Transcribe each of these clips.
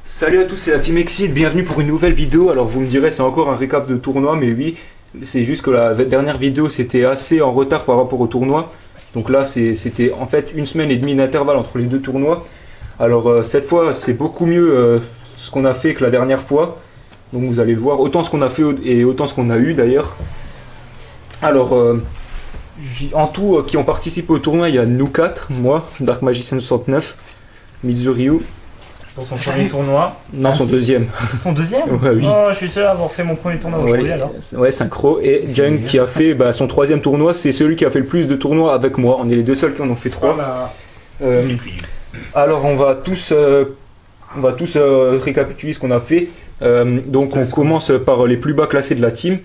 Salut à tous, c'est la Team Exit, bienvenue pour une nouvelle vidéo. Alors vous me direz c'est encore un récap de tournoi, mais oui, c'est juste que la dernière vidéo c'était assez en retard par rapport au tournoi. Donc là c'était en fait une semaine et demie d'intervalle entre les deux tournois. Alors cette fois c'est beaucoup mieux ce qu'on a fait que la dernière fois. Donc vous allez le voir, autant ce qu'on a fait et autant ce qu'on a eu d'ailleurs. Alors en tout qui ont participé au tournoi, il y a nous 4, moi, Dark Magician 69, Mizuryu. Pour son premier tournoi. Non, son deuxième. Son deuxième? Ouais, oui. Oh, je suis seul à avoir fait mon premier tournoi aujourd'hui alors. Ouais, Synchro. Et Junk qui a fait son troisième tournoi, c'est celui qui a fait le plus de tournois avec moi. On est les deux seuls qui en ont fait 3. Alors on va tous récapituler ce qu'on a fait. Donc on commence par les plus bas classés de la team.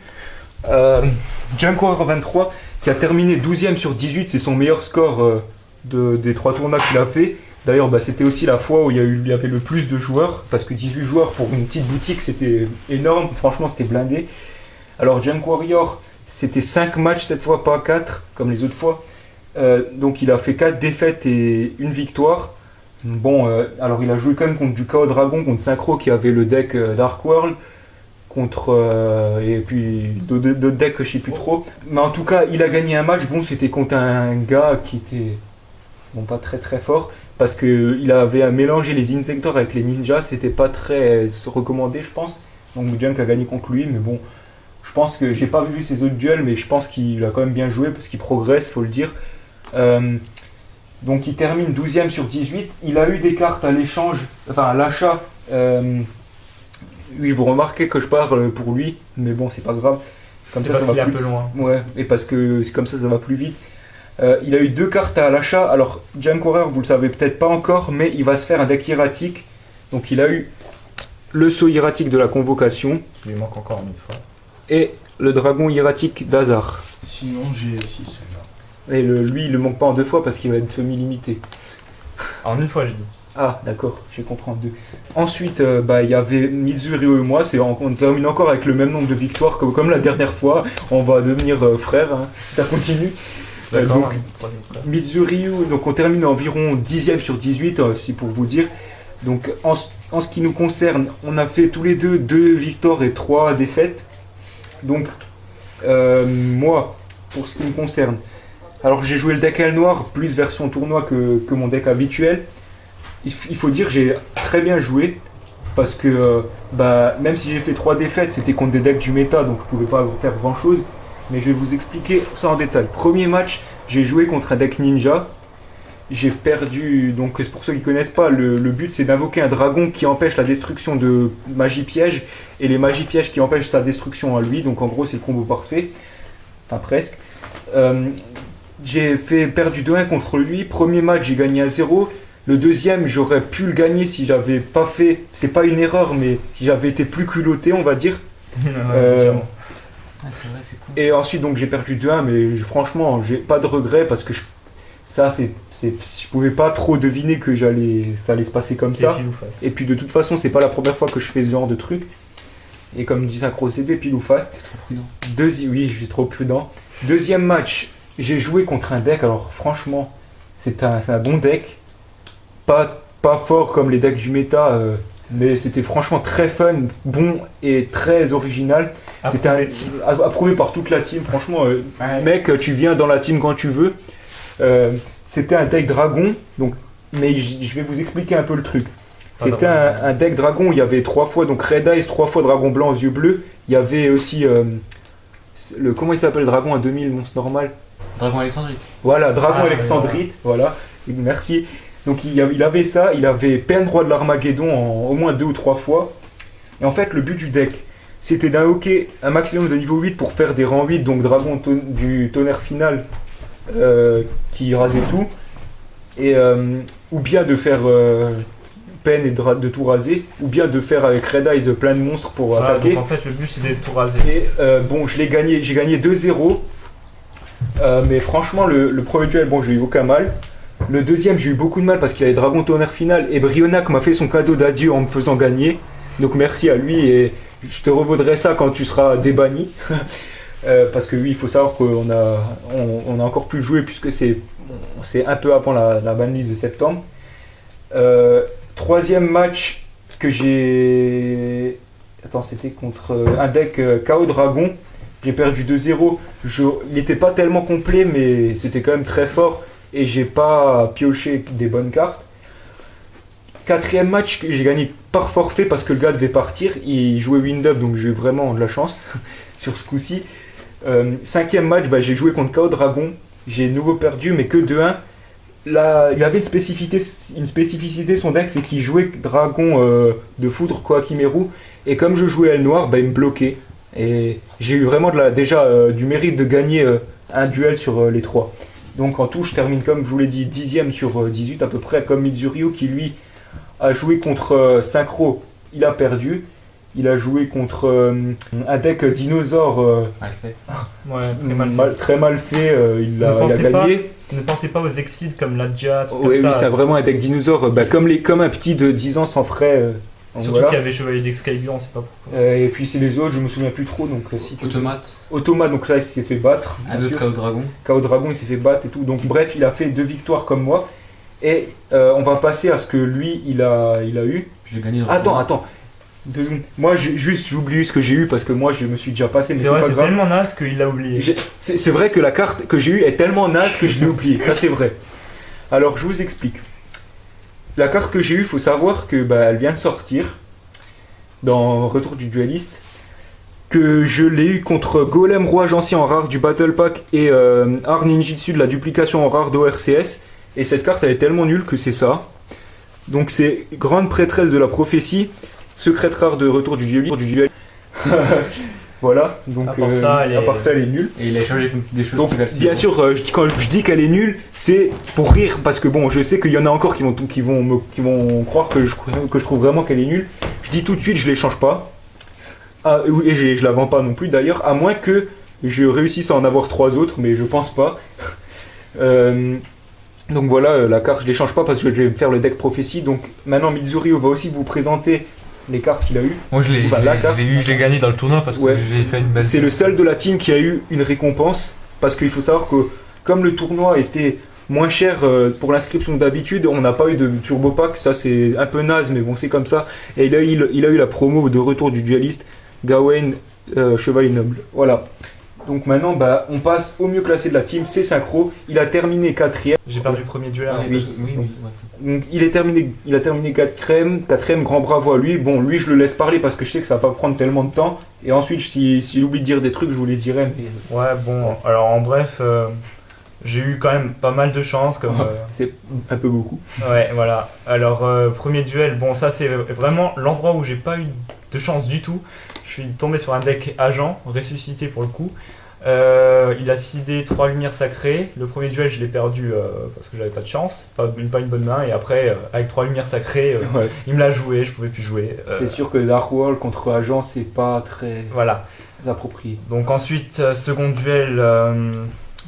Junk Warrior 23 qui a terminé 12ème sur 18, c'est son meilleur score des 3 tournois qu'il a fait. D'ailleurs, c'était aussi la fois où il y avait le plus de joueurs, parce que 18 joueurs pour une petite boutique, c'était énorme, franchement c'était blindé. Alors Junk Warrior, c'était 5 matchs cette fois, pas 4, comme les autres fois. Donc il a fait 4 défaites et une victoire. Bon, alors il a joué quand même contre du Chaos Dragon, contre Synchro qui avait le deck Dark World, et puis d'autres decks que je sais plus trop. Mais en tout cas, il a gagné un match, bon c'était contre un gars qui était pas très très fort. Parce qu'il avait mélangé les insectors avec les ninjas, c'était pas très recommandé, je pense. Donc Junk a gagné contre lui, mais bon, je pense que j'ai pas vu ses autres duels, mais je pense qu'il a quand même bien joué parce qu'il progresse, faut le dire. Donc il termine 12ème sur 18. Il a eu des cartes à l'échange, enfin à l'achat. Oui, vous remarquez que je parle pour lui, mais bon, c'est pas grave. Comme ça va plus loin. Ouais, et parce que c'est comme ça va plus vite. Il a eu 2 cartes à l'achat. Alors, Junk Warrior, vous le savez peut-être pas encore, mais il va se faire un deck hiératique. Donc, il a eu le saut hiératique de la convocation. Il lui manque encore une fois. Et le dragon hiératique d'Hazard. Sinon, j'ai aussi celui-là. Et lui, il ne manque pas en 2 fois parce qu'il va être semi-limité. En une fois, j'ai dit. Ah, d'accord, je comprends en 2. Ensuite, il y avait Mizuryu et moi. On termine encore avec le même nombre de victoires comme la dernière fois. On va devenir frères, hein, si ça continue. Donc, Mizuryu, donc on termine environ 10ème sur 18, si pour vous dire. Donc en ce qui nous concerne, on a fait tous les deux 2 victoires et 3 défaites. Donc moi, pour ce qui me concerne, alors j'ai joué le deck aile noire, plus version tournoi que mon deck habituel. Il faut dire j'ai très bien joué, parce que même si j'ai fait 3 défaites, c'était contre des decks du méta, donc je pouvais pas faire grand chose. Mais je vais vous expliquer ça en détail. Premier match, j'ai joué contre un deck ninja. J'ai perdu, donc pour ceux qui ne connaissent pas, le but c'est d'invoquer un dragon qui empêche la destruction de magie piège et les magies pièges qui empêchent sa destruction à lui. Donc en gros c'est le combo parfait, enfin presque. J'ai perdu 2-1 contre lui. Premier match j'ai gagné 1-0. Le deuxième j'aurais pu le gagner si j'avais pas fait, c'est pas une erreur, mais si j'avais été plus culotté on va dire. C'est vrai, c'est cool. Et ensuite donc j'ai perdu 2-1, mais franchement j'ai pas de regrets parce que je pouvais pas trop deviner que ça allait se passer comme ça. Et puis de toute façon c'est pas la première fois que je fais ce genre de truc. Et comme dit Synchro, c'était pile ou face. T'es trop prudent. Oui, je suis trop prudent. Deuxième match, j'ai joué contre un deck. Alors franchement, c'est un bon deck. Pas fort comme les decks du méta, mais c'était franchement très fun, bon et très original. C'était approuvé par toute la team. Franchement, mec, tu viens dans la team quand tu veux. C'était un deck dragon, donc, mais je vais vous expliquer un peu le truc. C'était un deck dragon, il y avait 3 fois donc Red Eyes, 3 fois dragon blanc aux yeux bleus. Il y avait aussi comment il s'appelle le dragon à 2000, monstre normal? Dragon Alexandrite. Voilà, dragon Alexandrite, voilà, merci. Donc il avait ça, il avait Pen roi de l'Armageddon au moins 2 ou 3 fois. Et en fait le but du deck, c'était d'invoquer un maximum de niveau 8 pour faire des rangs 8, donc dragon du tonnerre final qui rasait tout. Et, ou bien de faire Pen et de tout raser, ou bien de faire avec Red Eyes plein de monstres pour attaquer. Donc en fait le but c'est de tout raser. Et bon, j'ai gagné 2-0. Mais franchement le premier duel, bon j'ai eu aucun mal. Le deuxième j'ai eu beaucoup de mal parce qu'il y avait Dragon Tonnerre final et Brionac m'a fait son cadeau d'adieu en me faisant gagner. Donc merci à lui et je te revaudrai ça quand tu seras débanni. parce que oui, il faut savoir on a encore pu jouer puisque c'est un peu avant la banlist de septembre. Troisième match que j'ai... Attends, c'était contre un deck KO Dragon. J'ai perdu 2-0. Il n'était pas tellement complet, mais c'était quand même très fort. Et j'ai pas pioché des bonnes cartes. Quatrième match que j'ai gagné par forfait parce que le gars devait partir. Il jouait wind-up, donc j'ai vraiment de la chance sur ce coup-ci. Cinquième match, j'ai joué contre KO Dragon. J'ai de nouveau perdu, mais que 2-1. Là, il avait une spécificité son deck, c'est qu'il jouait Dragon de foudre Kohakimeru. Et comme je jouais aile noire, il me bloquait. Et j'ai eu vraiment du mérite de gagner un duel sur les 3. Donc en tout, je termine comme je vous l'ai dit, 10ème sur 18 à peu près, comme Mitsuru qui lui a joué contre Synchro, il a perdu. Il a joué contre un deck dinosaure très mal fait, il a gagné. Ne pensez pas aux Exceed comme l'Adja. Oui, c'est vraiment un deck dinosaure, comme un petit de 10 ans sans frais. Surtout qu'il y avait Chevalier d'Excalibur, on sait pas pourquoi. Et puis c'est les autres, je me souviens plus trop. Donc, Automate, donc là il s'est fait battre. Un autre KO Dragon. KO Dragon, il s'est fait battre et tout. Donc bref, il a fait 2 victoires comme moi. Et on va passer à ce que lui il a eu. J'ai gagné. Attends. Moi j'oublie ce que j'ai eu parce que moi je me suis déjà passé. C'est vrai, c'est tellement naze qu'il l'a oublié. C'est vrai que la carte que j'ai eue est tellement naze que je l'ai oubliée. Ça c'est vrai. Alors je vous explique. La carte que j'ai eue, il faut savoir que elle vient de sortir dans Retour du Dueliste. Que je l'ai eu contre Golem Roi Ancien en rare du Battle Pack et Art Ninjitsu de la duplication en rare d'ORCS. Et cette carte elle est tellement nulle que c'est ça. Donc c'est Grande Prêtresse de la Prophétie, secrète rare de Retour du Dueliste. Voilà, donc à part ça, elle est nulle. Et il a changé des choses. Donc, bien sûr, quand je dis qu'elle est nulle, c'est pour rire, parce que bon, je sais qu'il y en a encore qui vont croire que je trouve vraiment qu'elle est nulle. Je dis tout de suite, je les change pas. Et je la vends pas non plus d'ailleurs, à moins que je réussisse à en avoir 3 autres, mais je pense pas. Donc voilà, la carte, je les change pas parce que je vais me faire le deck prophétie. Donc maintenant, Mitsuri va aussi vous présenter les cartes qu'il a eues. Moi je l'ai gagné dans le tournoi parce que j'ai fait une belle. C'est le seul de la team qui a eu une récompense parce qu'il faut savoir que comme le tournoi était moins cher pour l'inscription d'habitude, on n'a pas eu de turbo pack, ça c'est un peu naze mais bon c'est comme ça. Et il a eu la promo de Retour du Dueliste, Gawain Chevalier Noble. Voilà. Donc maintenant on passe au mieux classé de la team, c'est Synchro. Il a terminé 4ème. J'ai perdu le premier duel. Oui. Donc il a terminé 4ème, grand bravo à lui. Bon, lui je le laisse parler parce que je sais que ça va pas prendre tellement de temps. Et ensuite, s'il oublie de dire des trucs, je vous les dirai. Mais... Ouais, bon, alors en bref, j'ai eu quand même pas mal de chance. C'est un peu beaucoup. Ouais, voilà. Alors, premier duel, bon, ça c'est vraiment l'endroit où j'ai pas eu de chance du tout. Je suis tombé sur un deck agent, ressuscité pour le coup. Il a sidé 3 lumières sacrées. Le premier duel, je l'ai perdu parce que j'avais pas de chance, pas une bonne main. Et après, avec 3 lumières sacrées, il me l'a joué, je pouvais plus jouer. C'est sûr que Dark Wall contre agent, c'est pas très approprié. Donc ensuite, second duel,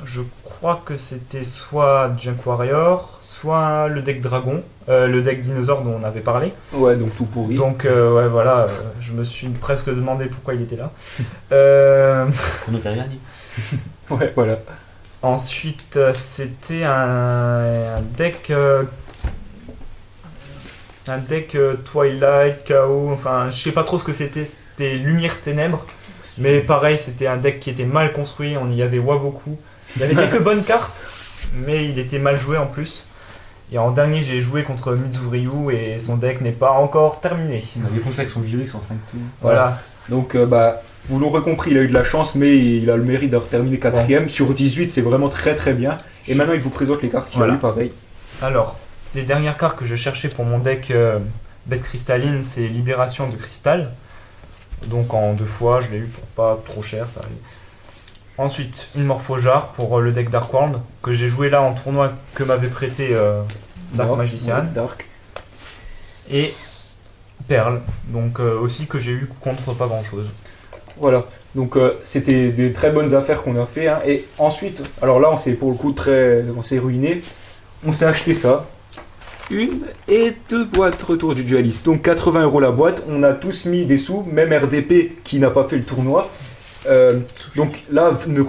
je crois que c'était soit Junk Warrior, soit le deck Dragon, le deck Dinosaure dont on avait parlé. Ouais, donc tout pourri. Donc voilà, je me suis presque demandé pourquoi il était là. On nous fait rien dit. Ouais, voilà. Ensuite, c'était un deck Twilight, Chaos, enfin je sais pas trop ce que c'était Lumière Ténèbres. Mais pareil, c'était un deck qui était mal construit, on y avait Waboku. Il y avait quelques bonnes cartes, mais il était mal joué en plus. Et en dernier, j'ai joué contre Mitsuru et son deck n'est pas encore terminé. Il a défoncé avec son Virix en 5 tours. Voilà. Donc, vous l'aurez compris, il a eu de la chance, mais il a le mérite d'avoir terminé 4ème. Sur 18, c'est vraiment très très bien. Et maintenant, il vous présente les cartes qu'il a eu, pareil. Alors, les dernières cartes que je cherchais pour mon deck bête cristalline, c'est Libération de Cristal. Donc en 2 fois, je l'ai eu pour pas trop cher, ça arrive. Ensuite, une Morphojar pour le deck Dark World, que j'ai joué là en tournoi que m'avait prêté Dark Magician. Dark. Et Perle, donc aussi que j'ai eu contre pas grand chose. Voilà, donc c'était des très bonnes affaires qu'on a fait. Hein. Et ensuite, alors là on s'est pour le coup on s'est ruiné. On s'est acheté ça. 1 et 2 boîtes Retour du Dueliste. Donc 80 € la boîte. On a tous mis des sous, même RDP qui n'a pas fait le tournoi. Donc là, ne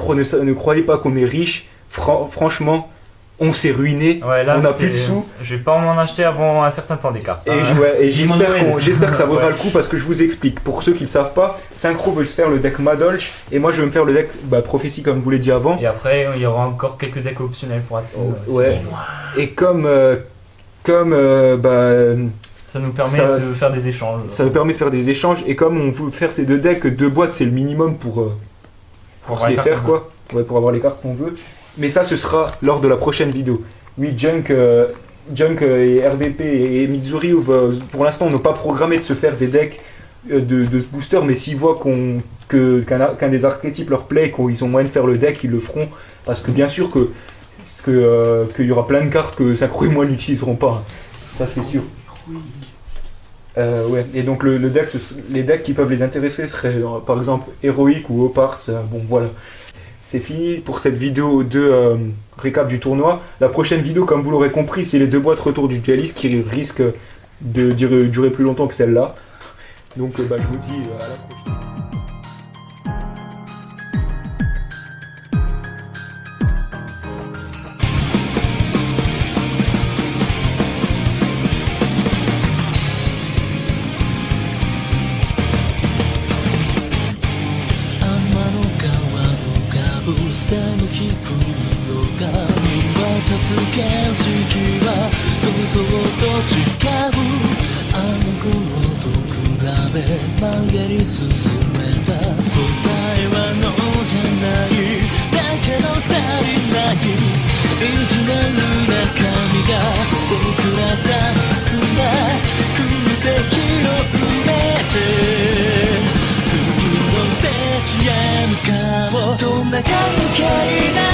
croyez pas qu'on est riche. Franchement, on s'est ruiné. Ouais, là, on n'a plus de sous. Je vais pas m'en acheter avant un certain temps des cartes. Et j'espère que ça vaudra le coup parce que je vous explique. Pour ceux qui ne le savent pas, Synchro veut se faire le deck Madolch et moi je vais me faire le deck Prophétie comme je vous l'ai dit avant. Et après, il y aura encore quelques decks optionnels pour Atine. Ouais. Et ça nous permet de faire des échanges. Ça nous permet de faire des échanges et comme on veut faire ces 2 decks, 2 boîtes c'est le minimum pour se les faire quoi. Ouais, pour avoir les cartes qu'on veut. Mais ça ce sera lors de la prochaine vidéo. Oui, Junk et RDP et Mitsuri pour l'instant n'ont pas programmé de se faire des decks de ce booster, mais s'ils voient qu'un des archétypes leur plaît et qu'ils ont moyen de faire le deck, ils le feront. Parce que bien sûr qu'il y aura plein de cartes que Synchro et moi n'utiliseront pas. Ça c'est sûr. Ouais. Et donc les decks qui peuvent les intéresser seraient par exemple Héroïque ou Opars. Bon voilà. C'est fini pour cette vidéo de récap du tournoi. La prochaine vidéo, comme vous l'aurez compris, c'est les 2 boîtes retour du dualiste qui risquent de durer plus longtemps que celle-là. Donc je vous dis à la prochaine. どんな関係な